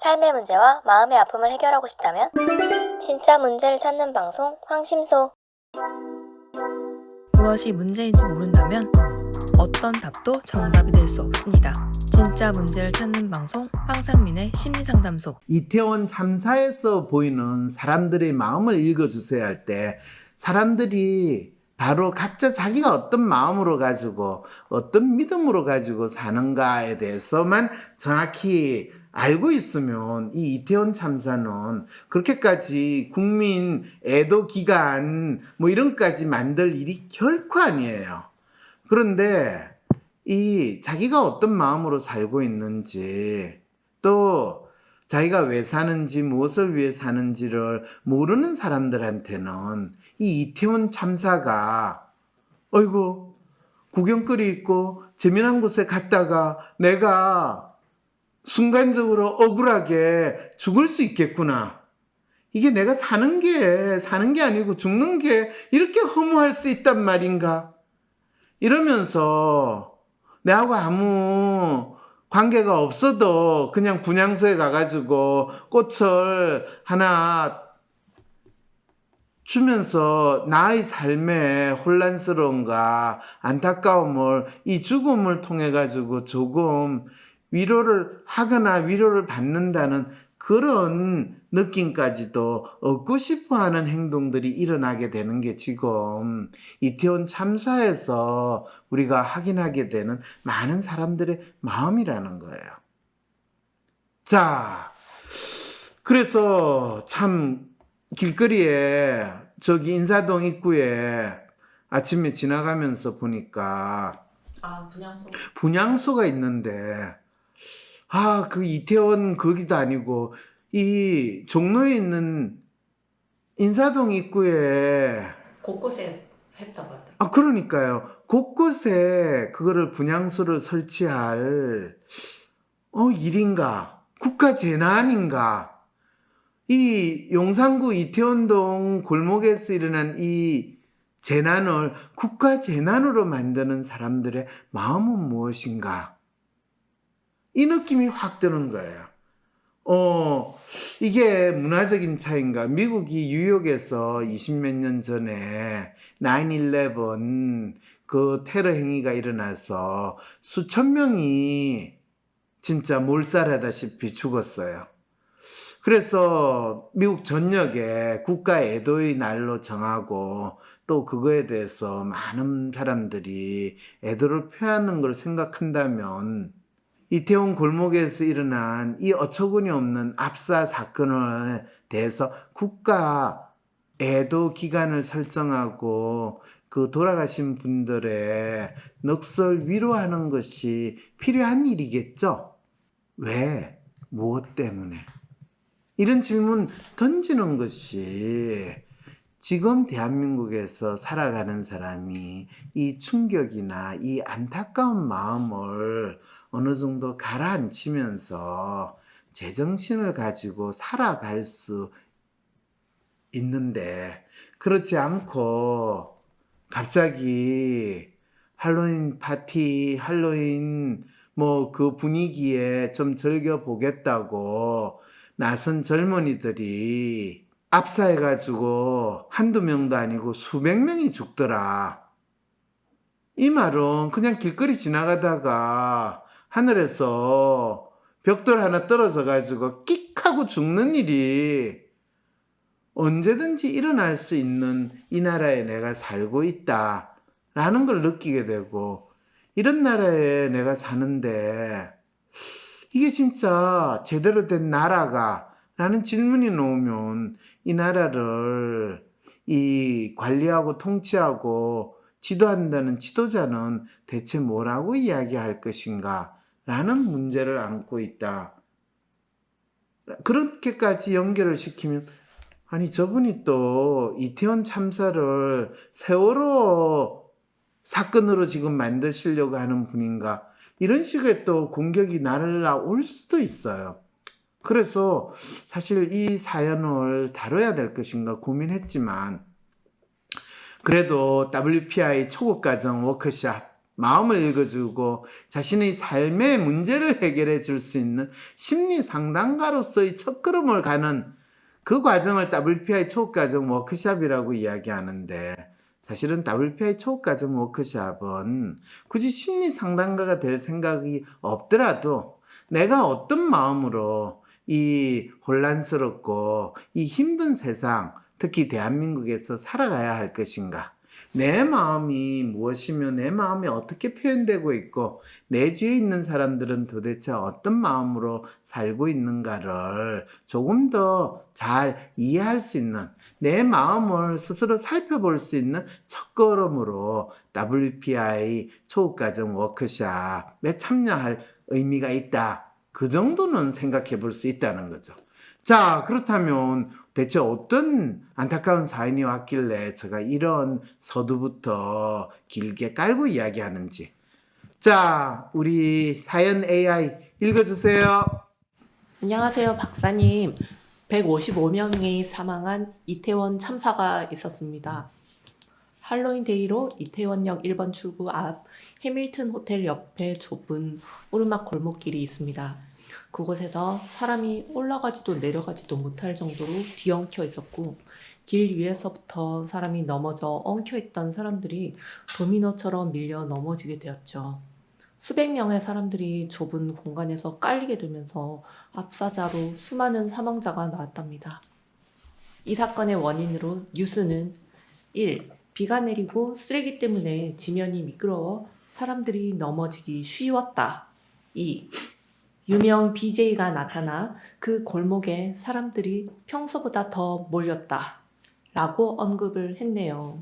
삶의 문제와 마음의 아픔을 해결하고 싶다면 진짜 문제를 찾는 방송 황심소. 무엇이 문제인지 모른다면 어떤 답도 정답이 될 수 없습니다. 진짜 문제를 찾는 방송 황상민의 심리상담소. 이태원 참사에서 보이는 사람들의 마음을 읽어주세요 할 때 사람들이 바로 각자 자기가 어떤 마음으로 가지고 어떤 믿음으로 가지고 사는가에 대해서만 정확히 알고 있으면 이 이태원 참사는 그렇게까지 국민 애도 기간 뭐 이런까지 만들 일이 결코 아니에요. 그런데 이 자기가 어떤 마음으로 살고 있는지 또 자기가 왜 사는지 무엇을 위해 사는지를 모르는 사람들한테는 이 이태원 참사가 어이구 구경거리 있고 재미난 곳에 갔다가 내가 순간적으로 억울하게 죽을 수 있겠구나. 이게 내가 사는 게 아니고 죽는 게 이렇게 허무할 수 있단 말인가. 이러면서 내하고 아무 관계가 없어도 그냥 분향소에 가가지고 꽃을 하나 주면서 나의 삶의 혼란스러움과 안타까움을 이 죽음을 통해 가지고 조금 위로를 하거나 위로를 받는다는 그런 느낌까지도 얻고 싶어하는 행동들이 일어나게 되는 게 지금 이태원 참사에서 우리가 확인하게 되는 많은 사람들의 마음이라는 거예요. 자, 그래서 참 길거리에 저기 인사동 입구에 아침에 지나가면서 보니까 분향소가 있는데 그 이태원 거기도 아니고 이 종로에 있는 인사동 입구에 곳곳에 했다고 하더라고요. 그러니까요. 곳곳에 그거를 분향소를 설치할 일인가? 국가 재난인가? 이 용산구 이태원동 골목에서 일어난 이 재난을 국가 재난으로 만드는 사람들의 마음은 무엇인가? 이 느낌이 확 드는 거예요. 이게 문화적인 차이인가? 미국이 뉴욕에서 20몇 년 전에 9/11 그 테러 행위가 일어나서 수천 명이 진짜 몰살하다시피 죽었어요. 그래서 미국 전역에 국가 애도의 날로 정하고 또 그거에 대해서 많은 사람들이 애도를 표하는 걸 생각한다면 이태원 골목에서 일어난 이 어처구니 없는 압사 사건에 대해서 국가 애도 기간을 설정하고 그 돌아가신 분들의 넋을 위로하는 것이 필요한 일이겠죠? 왜? 무엇 때문에? 이런 질문 던지는 것이 지금 대한민국에서 살아가는 사람이 이 충격이나 이 안타까운 마음을 어느 정도 가라앉히면서 제정신을 가지고 살아갈 수 있는데 그렇지 않고 갑자기 할로윈 파티, 할로윈 뭐 그 분위기에 좀 즐겨보겠다고 나선 젊은이들이 압사해가지고 한두 명도 아니고 수백 명이 죽더라. 이 말은 그냥 길거리 지나가다가 하늘에서 벽돌 하나 떨어져가지고 끽 하고 죽는 일이 언제든지 일어날 수 있는 이 나라에 내가 살고 있다 라는 걸 느끼게 되고 이런 나라에 내가 사는데 이게 진짜 제대로 된 나라가 라는 질문이 나오면 이 나라를 이 관리하고 통치하고 지도한다는 지도자는 대체 뭐라고 이야기할 것인가 라는 문제를 안고 있다. 그렇게까지 연결을 시키면 아니 저분이 또 이태원 참사를 세월호 사건으로 지금 만드시려고 하는 분인가 이런 식의 또 공격이 날아올 수도 있어요. 그래서 사실 이 사연을 다뤄야 될 것인가 고민했지만 그래도 WPI 초급과정 워크숍 마음을 읽어주고 자신의 삶의 문제를 해결해 줄 수 있는 심리 상담가로서의 첫걸음을 가는 그 과정을 WPI 초급과정 워크샵이라고 이야기하는데, 사실은 WPI 초급과정 워크샵은 굳이 심리 상담가가 될 생각이 없더라도 내가 어떤 마음으로 이 혼란스럽고 이 힘든 세상, 특히 대한민국에서 살아가야 할 것인가, 내 마음이 무엇이며 내 마음이 어떻게 표현되고 있고 내 주위에 있는 사람들은 도대체 어떤 마음으로 살고 있는가를 조금 더 잘 이해할 수 있는, 내 마음을 스스로 살펴볼 수 있는 첫걸음으로 WPI 초급과정 워크샵에 참여할 의미가 있다. 그 정도는 생각해 볼 수 있다는 거죠. 자, 그렇다면 대체 어떤 안타까운 사연이 왔길래 제가 이런 서두부터 길게 깔고 이야기하는지. 자, 우리 사연 AI 읽어주세요. 안녕하세요, 박사님. 155명이 사망한 이태원 참사가 있었습니다. 할로윈 데이로 이태원역 1번 출구 앞 해밀턴 호텔 옆에 좁은 오르막 골목길이 있습니다. 그곳에서 사람이 올라가지도 내려가지도 못할 정도로 뒤엉켜 있었고, 길 위에서부터 사람이 넘어져 엉켜 있던 사람들이 도미노처럼 밀려 넘어지게 되었죠. 수백 명의 사람들이 좁은 공간에서 깔리게 되면서 압사자로 수많은 사망자가 나왔답니다. 이 사건의 원인으로 뉴스는 1. 비가 내리고 쓰레기 때문에 지면이 미끄러워 사람들이 넘어지기 쉬웠다. 2. 유명 BJ가 나타나 그 골목에 사람들이 평소보다 더 몰렸다. 라고 언급을 했네요.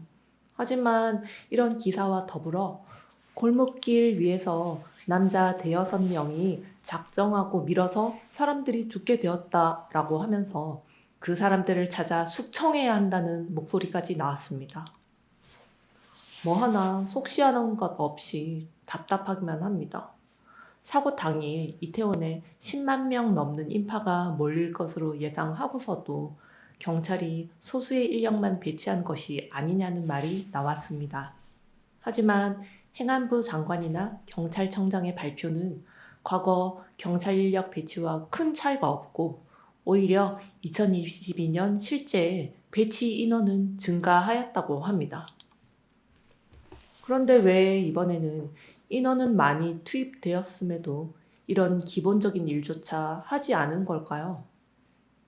하지만 이런 기사와 더불어 골목길 위에서 남자 대여섯 명이 작정하고 밀어서 사람들이 죽게 되었다라고 하면서 그 사람들을 찾아 숙청해야 한다는 목소리까지 나왔습니다. 뭐 하나 속 시원한 것 없이 답답하기만 합니다. 사고 당일 이태원에 10만 명 넘는 인파가 몰릴 것으로 예상하고서도 경찰이 소수의 인력만 배치한 것이 아니냐는 말이 나왔습니다. 하지만 행안부 장관이나 경찰청장의 발표는 과거 경찰 인력 배치와 큰 차이가 없고 오히려 2022년 실제 배치 인원은 증가하였다고 합니다. 그런데 왜 이번에는 인원은 많이 투입되었음에도 이런 기본적인 일조차 하지 않은 걸까요?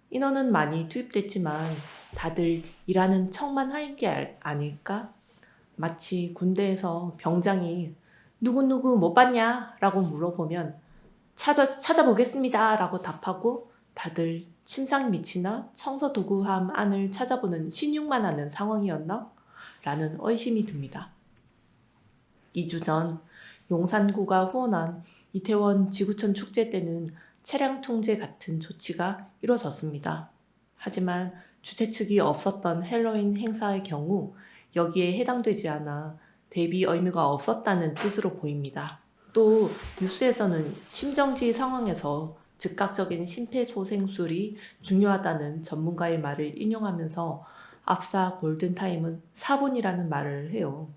인원은 많이 투입됐지만 다들 일하는 척만 할 게 아닐까? 마치 군대에서 병장이 누구누구 못 봤냐? 라고 물어보면 찾아보겠습니다. 라고 답하고 다들 침상 밑이나 청소도구함 안을 찾아보는 신용만 하는 상황이었나? 라는 의심이 듭니다. 2주 전 용산구가 후원한 이태원 지구촌 축제 때는 차량 통제 같은 조치가 이루어졌습니다. 하지만 주최 측이 없었던 헬로윈 행사의 경우 여기에 해당되지 않아 대비 의무가 없었다는 뜻으로 보입니다. 또 뉴스에서는 심정지 상황에서 즉각적인 심폐소생술이 중요하다는 전문가의 말을 인용하면서 압사 골든타임은 4분이라는 말을 해요.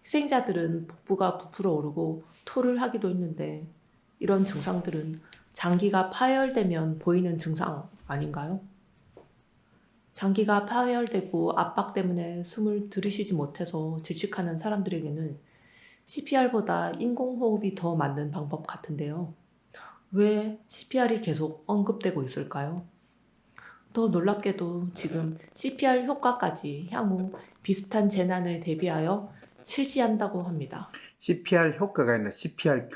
희생자들은 복부가 부풀어 오르고 토를 하기도 했는데 이런 증상들은 장기가 파열되면 보이는 증상 아닌가요? 장기가 파열되고 압박 때문에 숨을 들이쉬지 못해서 질식하는 사람들에게는 CPR보다 인공호흡이 더 맞는 방법 같은데요. 왜 CPR이 계속 언급되고 있을까요? 더 놀랍게도 지금 CPR 효과까지 향후 비슷한 재난을 대비하여 실시한다고 합니다. CPR 효과가 아니라 CPR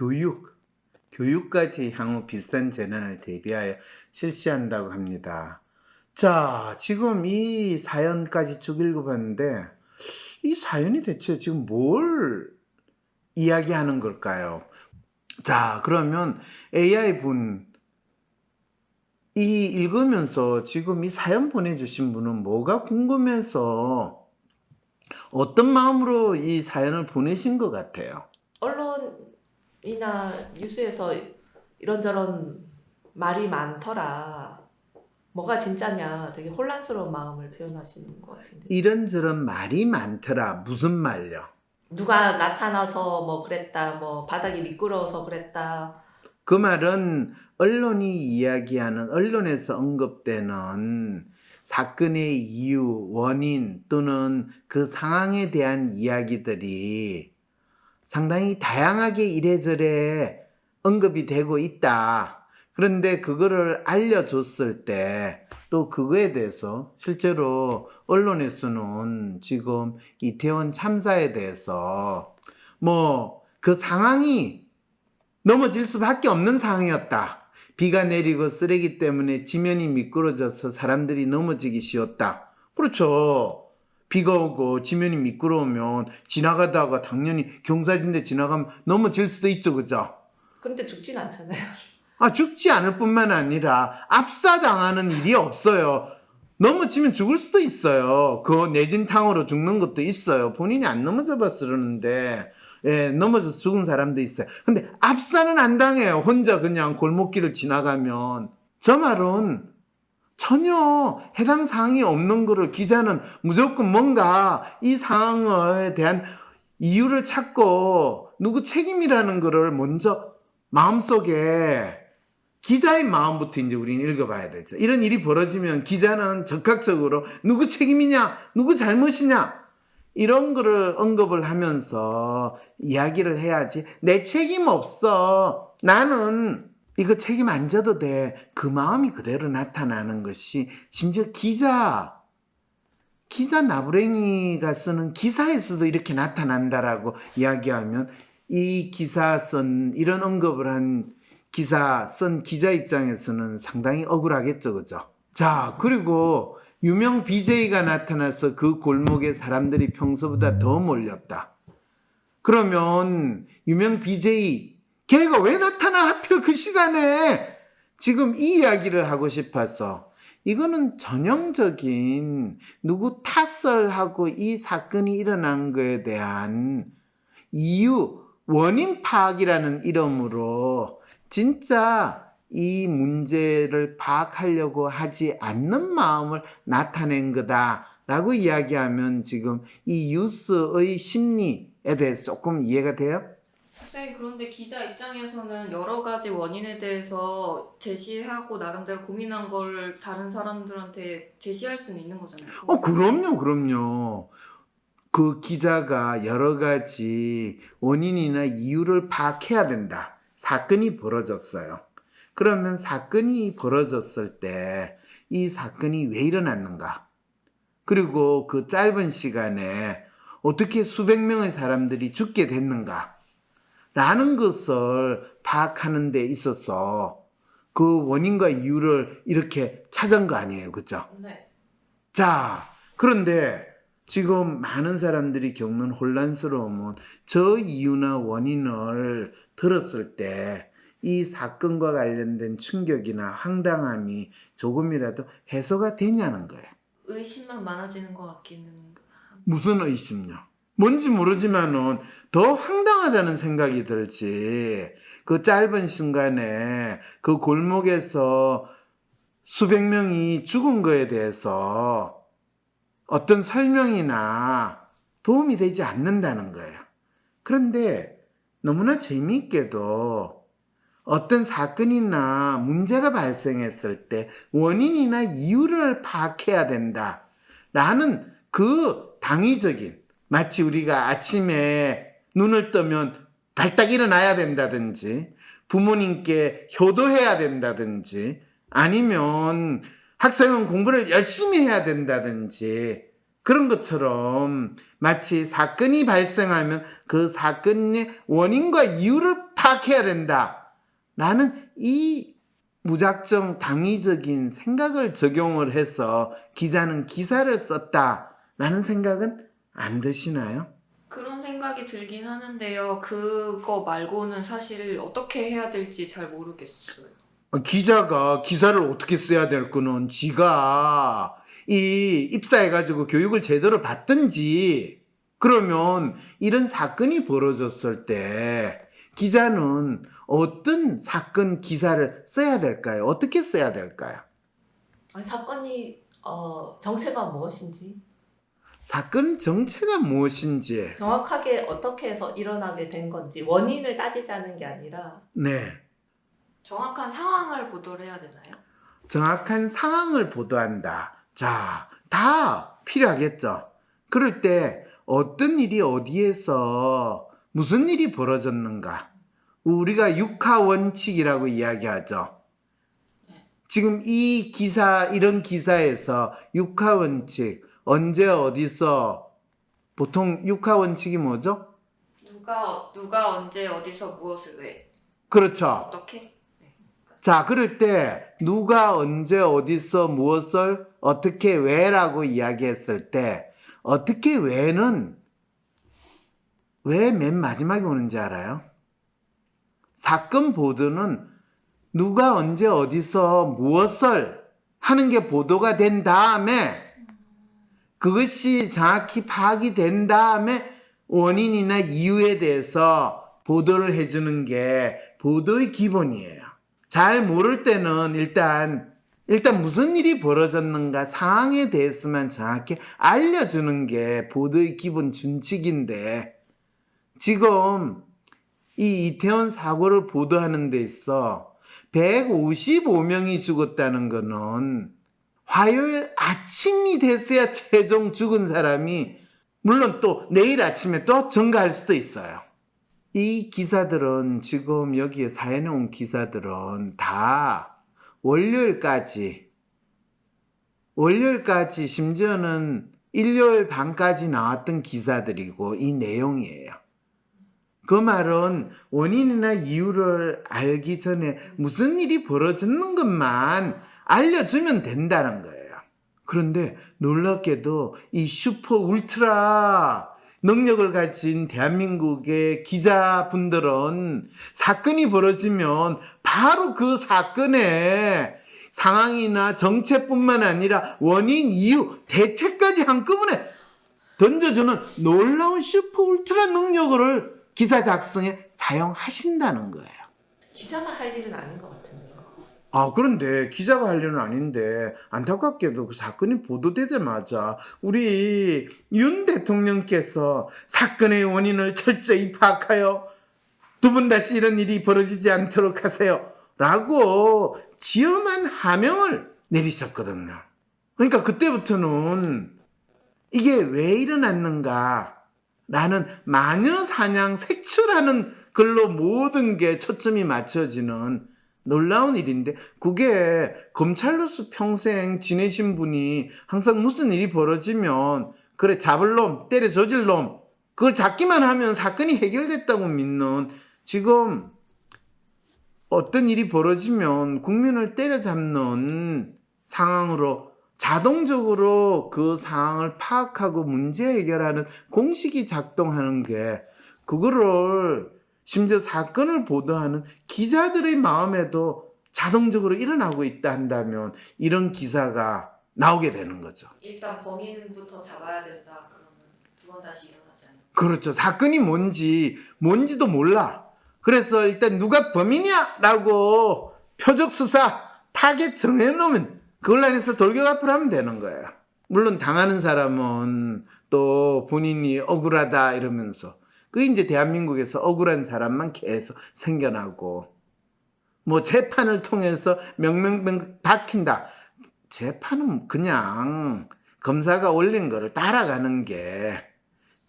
교육까지 향후 비슷한 재난을 대비하여 실시한다고 합니다. 자, 지금 이 사연까지 쭉 읽어봤는데 이 사연이 대체 지금 뭘 이야기하는 걸까요? 자, 그러면 AI분 이 읽으면서 지금 이 사연 보내주신 분은 뭐가 궁금해서 어떤 마음으로 이 사연을 보내신 것 같아요? 언론이나 뉴스에서 이런저런 말이 많더라. 뭐가 진짜냐 되게 혼란스러운 마음을 표현하시는 것 같은데. 이런저런 말이 많더라. 무슨 말요? 누가 나타나서 뭐 그랬다, 뭐 바닥이 미끄러워서 그랬다. 그 말은 언론이 이야기하는, 언론에서 언급되는 사건의 이유, 원인 또는 그 상황에 대한 이야기들이 상당히 다양하게 이래저래 언급이 되고 있다. 그런데 그거를 알려줬을 때 또 그거에 대해서 실제로 언론에서는 지금 이태원 참사에 대해서 뭐 그 상황이 넘어질 수밖에 없는 상황이었다. 비가 내리고 쓰레기 때문에 지면이 미끄러져서 사람들이 넘어지기 쉬웠다. 그렇죠. 비가 오고 지면이 미끄러우면 지나가다가 당연히 경사진데 지나가면 넘어질 수도 있죠. 그죠? 그런데 죽진 않잖아요. 죽지 않을 뿐만 아니라 압사당하는 일이 없어요. 넘어지면 죽을 수도 있어요. 그 내진탕으로 죽는 것도 있어요. 본인이 안 넘어져 봤어 그러는데 넘어져서 죽은 사람도 있어요. 근데 압사는 안 당해요. 혼자 그냥 골목길을 지나가면. 저 말은 전혀 해당 사항이 없는 거를 기자는 무조건 뭔가 이 상황에 대한 이유를 찾고 누구 책임이라는 거를 먼저 마음속에 기자의 마음부터 이제 우리는 읽어봐야 되죠. 이런 일이 벌어지면 기자는 적극적으로 누구 책임이냐, 누구 잘못이냐 이런 거를 언급을 하면서 이야기를 해야지. 내 책임 없어. 나는 이거 책임 안 져도 돼. 그 마음이 그대로 나타나는 것이 심지어 기자 나부랭이가 쓰는 기사에서도 이렇게 나타난다라고 이야기하면 이 기사 쓴 이런 언급을 한 기사 쓴 기자 입장에서는 상당히 억울하겠죠. 그죠? 자, 그리고 유명 BJ가 나타나서 그 골목에 사람들이 평소보다 더 몰렸다. 그러면 유명 BJ 걔가 왜 나타나 하필 그 시간에 지금 이 이야기를 하고 싶어서 이거는 전형적인 누구 탓을 하고 이 사건이 일어난 거에 대한 이유, 원인 파악이라는 이름으로 진짜 이 문제를 파악하려고 하지 않는 마음을 나타낸 거다라고 이야기하면 지금 이 뉴스의 심리에 대해서 조금 이해가 돼요? 선생님, 그런데 기자 입장에서는 여러 가지 원인에 대해서 제시하고 나름대로 고민한 걸 다른 사람들한테 제시할 수는 있는 거잖아요. 그럼요. 그 기자가 여러 가지 원인이나 이유를 파악해야 된다. 사건이 벌어졌어요. 그러면 사건이 벌어졌을 때 이 사건이 왜 일어났는가? 그리고 그 짧은 시간에 어떻게 수백 명의 사람들이 죽게 됐는가? 라는 것을 파악하는 데 있어서 그 원인과 이유를 이렇게 찾은 거 아니에요. 그죠? 네. 자, 그런데 지금 많은 사람들이 겪는 혼란스러움은 저 이유나 원인을 들었을 때 이 사건과 관련된 충격이나 황당함이 조금이라도 해소가 되냐는 거예요. 의심만 많아지는 것 같기는. 무슨 의심요? 뭔지 모르지만은 더 황당하다는 생각이 들지. 그 짧은 순간에 그 골목에서 수백 명이 죽은 거에 대해서 어떤 설명이나 도움이 되지 않는다는 거예요. 그런데 너무나 재미있게도 어떤 사건이나 문제가 발생했을 때 원인이나 이유를 파악해야 된다라는 그 당위적인, 마치 우리가 아침에 눈을 뜨면 발딱 일어나야 된다든지 부모님께 효도해야 된다든지 아니면 학생은 공부를 열심히 해야 된다든지 그런 것처럼 마치 사건이 발생하면 그 사건의 원인과 이유를 파악해야 된다라는 이 무작정 당위적인 생각을 적용을 해서 기자는 기사를 썼다라는 생각은 안 드시나요? 그런 생각이 들긴 하는데요. 그거 말고는 사실 어떻게 해야 될지 잘 모르겠어요. 기자가 기사를 어떻게 써야 될 거는 지가 입사해가지고 교육을 제대로 받든지 그러면 이런 사건이 벌어졌을 때 기자는 어떤 사건 기사를 써야 될까요? 어떻게 써야 될까요? 아니, 사건이 정체가 무엇인지 사건 정체가 무엇인지, 정확하게 어떻게 해서 일어나게 된 건지 원인을 따지자는 게 아니라 네, 정확한 상황을 보도를 해야 되나요? 정확한 상황을 보도한다. 자, 다 필요하겠죠. 그럴 때 어떤 일이 어디에서 무슨 일이 벌어졌는가? 우리가 육하원칙이라고 이야기하죠. 지금 이 기사, 이런 기사에서 육하원칙, 언제 어디서, 보통 육하원칙이 뭐죠? 누가 언제 어디서 무엇을 왜 그렇죠. 어떻게? 자, 그럴 때 누가 언제 어디서 무엇을 어떻게 왜라고 이야기했을 때 어떻게 왜는 왜 맨 마지막에 오는지 알아요? 사건 보도는 누가 언제 어디서 무엇을 하는 게 보도가 된 다음에 그것이 정확히 파악이 된 다음에 원인이나 이유에 대해서 보도를 해주는 게 보도의 기본이에요. 잘 모를 때는 일단 무슨 일이 벌어졌는가 상황에 대해서만 정확히 알려주는 게 보도의 기본 준칙인데, 지금 이 이태원 사고를 보도하는 데 있어 155명이 죽었다는 거는 화요일 아침이 됐어야 최종 죽은 사람이, 물론 또 내일 아침에 또 증가할 수도 있어요. 이 기사들은, 지금 여기에 사연에 온 기사들은 다 월요일까지 심지어는 일요일 밤까지 나왔던 기사들이고 이 내용이에요. 그 말은 원인이나 이유를 알기 전에 무슨 일이 벌어졌는 것만 알려주면 된다는 거예요. 그런데 놀랍게도 이 슈퍼 울트라 능력을 가진 대한민국의 기자분들은 사건이 벌어지면 바로 그 사건의 상황이나 정체뿐만 아니라 원인, 이유, 대책까지 한꺼번에 던져주는 놀라운 슈퍼 울트라 능력을 기사 작성에 사용하신다는 거예요. 기자가 할 일은 아닌 것 같은데요. 그런데 기자가 할 일은 아닌데 안타깝게도 그 사건이 보도되자마자 우리 윤 대통령께서 사건의 원인을 철저히 파악하여 두 번 다시 이런 일이 벌어지지 않도록 하세요 라고 지엄한 하명을 내리셨거든요. 그러니까 그때부터는 이게 왜 일어났는가 라는 마녀 사냥 색출하는 글로 모든 게 초점이 맞춰지는 놀라운 일인데, 그게 검찰로서 평생 지내신 분이 항상 무슨 일이 벌어지면 그래 잡을 놈, 때려 조질 놈, 그걸 잡기만 하면 사건이 해결됐다고 믿는, 지금 어떤 일이 벌어지면 국민을 때려잡는 상황으로 자동적으로 그 상황을 파악하고 문제 해결하는 공식이 작동하는 게, 그거를 심지어 사건을 보도하는 기자들의 마음에도 자동적으로 일어나고 있다 한다면 이런 기사가 나오게 되는 거죠. 일단 범인부터 잡아야 된다. 그러면 두 번 다시 일어나지 않을까? 그렇죠. 사건이 뭔지도 몰라. 그래서 일단 누가 범인이야 라고 표적 수사 타겟 정해놓으면 그걸 안에서 돌격 앞을 하면 되는 거예요. 물론 당하는 사람은 또 본인이 억울하다 이러면서, 그게 이제 대한민국에서 억울한 사람만 계속 생겨나고, 뭐 재판을 통해서 명명명 박힌다. 재판은 그냥 검사가 올린 거를 따라가는 게,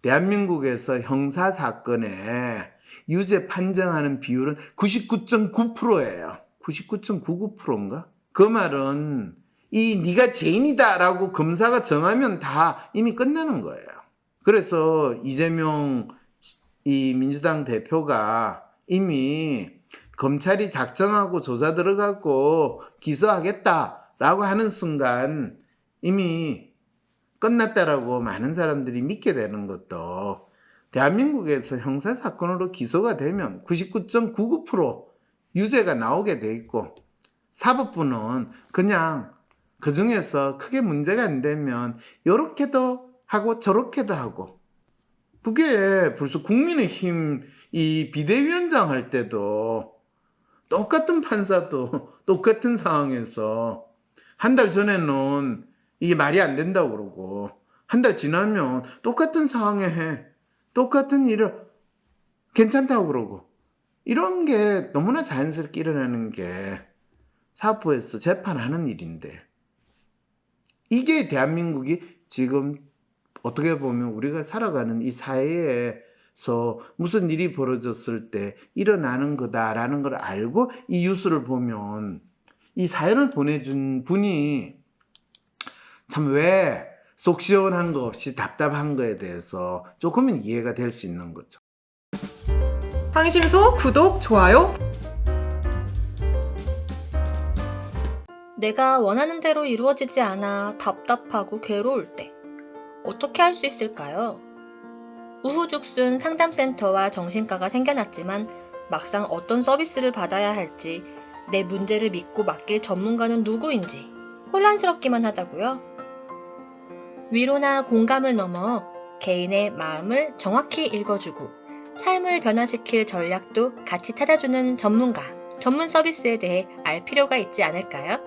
대한민국에서 형사사건에 유죄 판정하는 비율은 99.9%예요. 99.99%인가? 그 말은 네가 죄인이다 라고 검사가 정하면 다 이미 끝나는 거예요. 그래서 이재명 이 민주당 대표가 이미 검찰이 작정하고 조사 들어가고 기소하겠다라고 하는 순간 이미 끝났다라고 많은 사람들이 믿게 되는 것도, 대한민국에서 형사사건으로 기소가 되면 99.99% 유죄가 나오게 돼 있고, 사법부는 그냥 그 중에서 크게 문제가 안 되면 요렇게도 하고 저렇게도 하고, 그게 벌써 국민의힘 이 비대위원장 할 때도 똑같은 판사도 똑같은 상황에서 한 달 전에는 이게 말이 안 된다고 그러고, 한 달 지나면 똑같은 상황에 해. 똑같은 일을 괜찮다고 그러고. 이런 게 너무나 자연스럽게 일어나는 게 사법부에서 재판하는 일인데, 이게 대한민국이 지금 어떻게 보면 우리가 살아가는 이 사회에서 무슨 일이 벌어졌을 때 일어나는 거다라는 걸 알고 이 뉴스를 보면 이 사연을 보내준 분이 참 왜 속 시원한 거 없이 답답한 거에 대해서 조금은 이해가 될 수 있는 거죠. 황심소 구독, 좋아요. 내가 원하는 대로 이루어지지 않아 답답하고 괴로울 때 어떻게 할 수 있을까요? 우후죽순 상담센터와 정신과가 생겨났지만 막상 어떤 서비스를 받아야 할지, 내 문제를 믿고 맡길 전문가는 누구인지 혼란스럽기만 하다고요? 위로나 공감을 넘어 개인의 마음을 정확히 읽어주고 삶을 변화시킬 전략도 같이 찾아주는 전문가, 전문 서비스에 대해 알 필요가 있지 않을까요?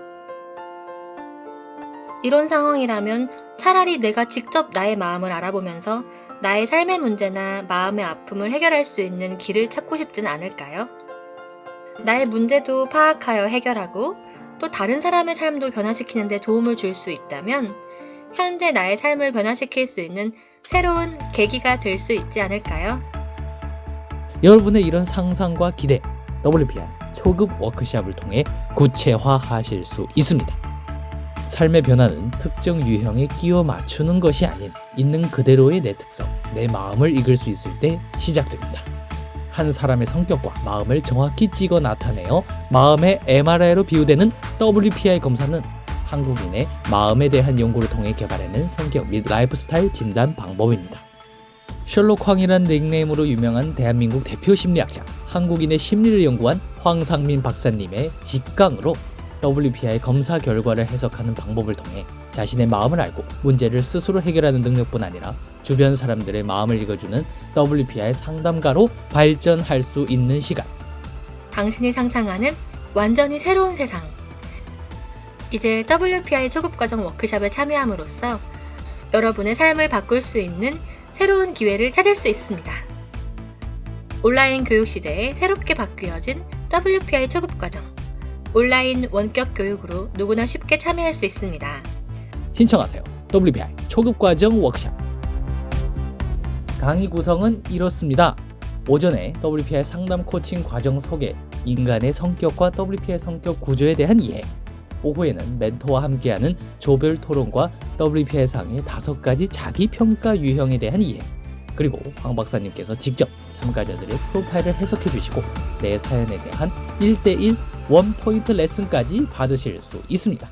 이런 상황이라면 차라리 내가 직접 나의 마음을 알아보면서 나의 삶의 문제나 마음의 아픔을 해결할 수 있는 길을 찾고 싶진 않을까요? 나의 문제도 파악하여 해결하고 또 다른 사람의 삶도 변화시키는 데 도움을 줄 수 있다면 현재 나의 삶을 변화시킬 수 있는 새로운 계기가 될 수 있지 않을까요? 여러분의 이런 상상과 기대, WPI 초급 워크숍을 통해 구체화하실 수 있습니다. 삶의 변화는 특정 유형에 끼워 맞추는 것이 아닌 있는 그대로의 내 특성, 내 마음을 읽을 수 있을 때 시작됩니다. 한 사람의 성격과 마음을 정확히 찍어 나타내어 마음의 MRI로 비유되는 WPI 검사는 한국인의 마음에 대한 연구를 통해 개발해낸 성격 및 라이프스타일 진단 방법입니다. 셜록 황이란 닉네임으로 유명한 대한민국 대표 심리학자, 한국인의 심리를 연구한 황상민 박사님의 직강으로 WPI 검사 결과를 해석하는 방법을 통해 자신의 마음을 알고 문제를 스스로 해결하는 능력뿐 아니라 주변 사람들의 마음을 읽어주는 WPI 상담가로 발전할 수 있는 시간. 당신이 상상하는 완전히 새로운 세상. 이제 WPI 초급과정 워크숍에 참여함으로써 여러분의 삶을 바꿀 수 있는 새로운 기회를 찾을 수 있습니다. 온라인 교육 시대에 새롭게 바뀌어진 WPI 초급과정. 온라인 원격 교육으로 누구나 쉽게 참여할 수 있습니다. 신청하세요. WPI 초급과정 워크숍. 강의 구성은 이렇습니다. 오전에 WPI 상담 코칭 과정 소개, 인간의 성격과 WPI 성격 구조에 대한 이해. 오후에는 멘토와 함께하는 조별 토론과 WPI 상의 5가지 자기평가 유형에 대한 이해. 그리고 황 박사님께서 직접 참가자들의 프로파일을 해석해 주시고 내 사연에 대한 1:1 원포인트 레슨까지 받으실 수 있습니다.